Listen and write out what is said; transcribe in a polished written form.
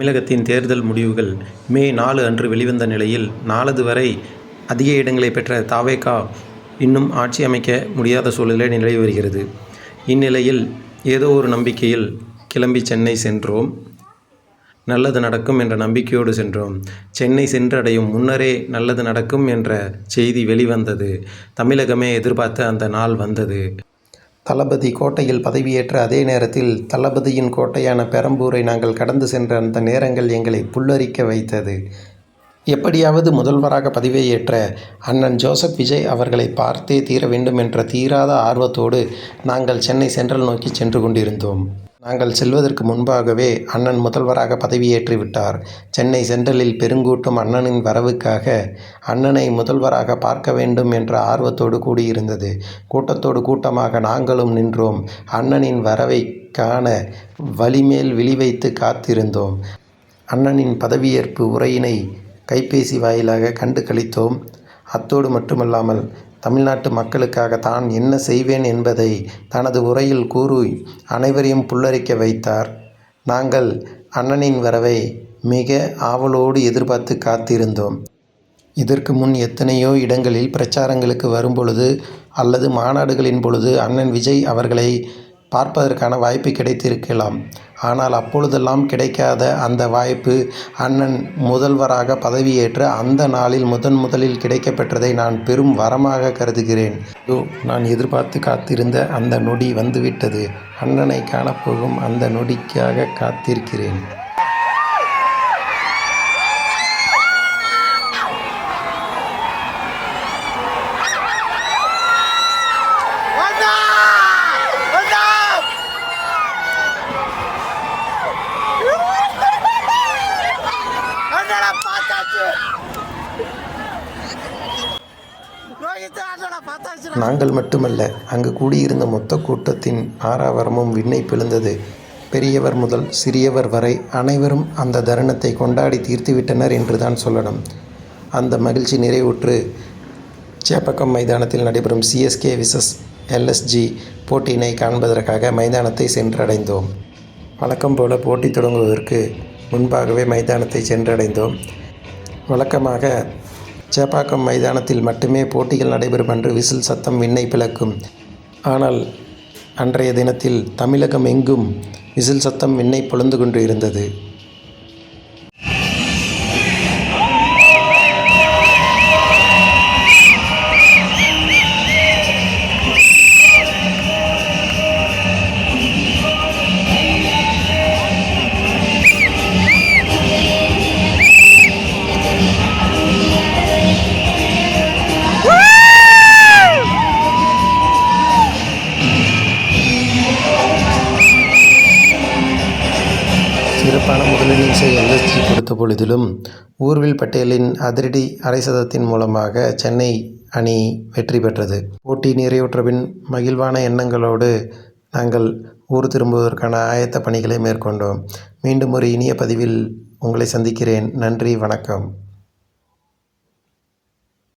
தமிழகத்தின் தேர்தல் முடிவுகள் மே 4 அன்று வெளிவந்த நிலையில், நாளது வரை அதிக இடங்களை பெற்ற த.வெ.க. இன்னும் ஆட்சி அமைக்க முடியாத சூழ்நிலை நிலவி வருகிறது. இந்நிலையில், ஏதோ ஒரு நம்பிக்கையில் கிளம்பி சென்னை சென்றோம். நல்லது நடக்கும் என்ற நம்பிக்கையோடு சென்றோம். சென்னை சென்றடையும் முன்னரே நல்லது நடக்கும் என்ற செய்தி வெளிவந்தது. தமிழகமே எதிர்பார்த்த அந்த நாள் வந்தது. தளபதி கோட்டையில் பதவியேற்ற அதே நேரத்தில், தளபதியின் கோட்டையான பெரம்பூரை நாங்கள் கடந்து சென்ற அந்த நேரங்கள் எங்களை புல்லரிக்க வைத்தது. எப்படியாவது முதல்வராக பதவியேற்ற அண்ணன் ஜோசப் விஜய் அவர்களை பார்த்தே தீர வேண்டும் என்ற தீராத ஆர்வத்தோடு நாங்கள் சென்னை சென்ட்ரல் நோக்கி சென்று கொண்டிருந்தோம். நாங்கள் செல்வதற்கு முன்பாகவே அண்ணன் முதல்வராக பதவியேற்று விட்டார். சென்னை சென்ட்ரலில் பெருங்கூட்டம் அண்ணனின் வரவுக்காக அண்ணனை முதல்வராக பார்க்க வேண்டும் என்ற ஆர்வத்தோடு கூடியிருந்தது. கூட்டத்தோடு கூட்டமாக நாங்களும் நின்றோம். அண்ணனின் வரவை காண வழிமேல் விழி வைத்து காத்திருந்தோம். அண்ணனின் பதவியேற்பு உரையினை கைபேசி வாயிலாக கண்டு களித்தோம். அத்தோடு மட்டுமல்லாமல், தமிழ்நாட்டு மக்களுக்காக தான் என்ன செய்வேன் என்பதை தனது உரையில் கூறி அனைவரையும் புல்லரிக்க வைத்தார். நாங்கள் அண்ணனின் வரவை மிக ஆவலோடு எதிர்பார்த்து காத்திருந்தோம். இதற்கு முன் எத்தனையோ இடங்களில் பிரச்சாரங்களுக்கு வரும்பொழுது அல்லது மாநாடுகளின் பொழுது அண்ணன் விஜய் அவர்களை பார்ப்பதற்கான வாய்ப்பு கிடைத்திருக்கலாம். ஆனால் அப்பொழுதெல்லாம் கிடைக்காத அந்த வாய்ப்பு அண்ணன் முதல்வராக பதவியேற்ற அந்த நாளில் முதலில் கிடைக்கப்பெற்றதை நான் பெரும் வரமாக கருதுகிறேன். நான் எதிர்பார்த்து காத்திருந்த அந்த நொடி வந்துவிட்டது. அண்ணனை காணப்போகும் அந்த நொடிக்காக காத்திருக்கிறேன். நாங்கள் மட்டுமல்ல, அங்கு கூடியிருந்த மொத்த கூட்டத்தின் ஆரவாரமும் விண்ணை பிளந்தது. பெரியவர் முதல் சிறியவர் வரை அனைவரும் அந்த தருணத்தை கொண்டாடி தீர்த்துவிட்டனர் என்றுதான் சொல்லணும். அந்த மகிழ்ச்சி நிறைவுற்று சேப்பாக்கம் மைதானத்தில் நடைபெறும் CSK vs LSG போட்டியினை காண்பதற்காக மைதானத்தை சென்றடைந்தோம். வழக்கம் போல போட்டி தொடங்குவதற்கு முன்பாகவே மைதானத்தை சென்றடைந்தோம். வழக்கமாக சேப்பாக்கம் மைதானத்தில் மட்டுமே போட்டிகள் நடைபெறும் என்று விசில் சத்தம் விண்ணை பிளக்கும். ஆனால் அன்றைய தினத்தில் தமிழகம் எங்கும் விசில் சத்தம் விண்ணை பொளந்து கொண்டு இருந்தது. சிறப்பான முதலினிங்ஸை LSG கொடுத்த பொழுதிலும், ஊர்வில் பட்டேலின் அதிரடி அரை சதத்தின் மூலமாக சென்னை அணி வெற்றி பெற்றது. போட்டி நிறைவுற்ற பின் மகிழ்வான எண்ணங்களோடு நாங்கள் ஊர் திரும்புவதற்கான ஆயத்த பணிகளை மேற்கொண்டோம். மீண்டும் ஒரு இனிய பதிவில் உங்களை சந்திக்கிறேன். நன்றி, வணக்கம்.